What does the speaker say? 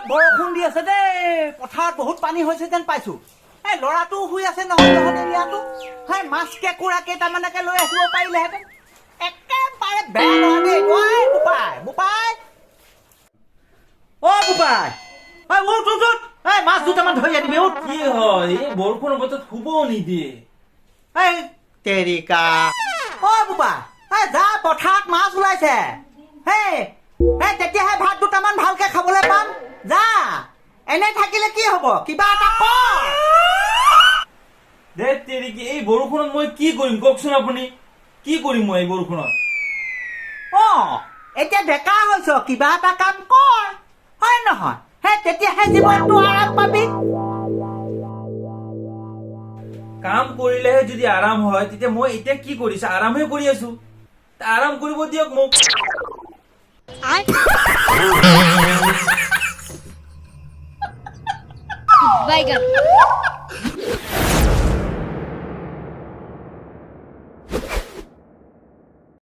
বৰষুণ দি আছে দেই পথাৰত বহুত পানী হৈছে যেন পাইছো এই ল'ৰাটো শুই আছে নহয় তহঁতি ইয়াতো হয় মাছ কেঁকুৰা কেইটামানকে লৈ আহিব পাৰিলেহেঁতেন একেবাৰে বেয়া ল'ৰা দেই ঐ বোপাই বোপাই অ বোপাই ঐ উঠ উঠ উঠ এই মাছ দুটামান ধৰি আনিবি উঠ কি হয় এই বৰষুণৰ বতৰত শুব নিদিয়ে এই তেৰিকা অ বোপাই এই যা পথাৰত মাছ ওলাইছে হেই এই তেতিয়াহে ভাত দুটামান ভালকে খাবলৈ পাম যা এনে থাকিলে কি হব কিবা এটা কৰ দে তেৰিকি এই বৰষুণত মই কি কৰিম কওকচোন আপুনি কি কৰিম মই এই বৰষুণত অ এতিয়া ডেকা হৈছ কিবা এটা কাম কৰ হয় নহয় সেই তেতিয়াহে জীৱনটো আৰাম পাবি কাম কৰিলেহে যদি আৰাম হয় তেতিয়া মই এতিয়া কি কৰিছো আৰামহে কৰি আছো আৰাম কৰিব দিয়ক মোক Bye,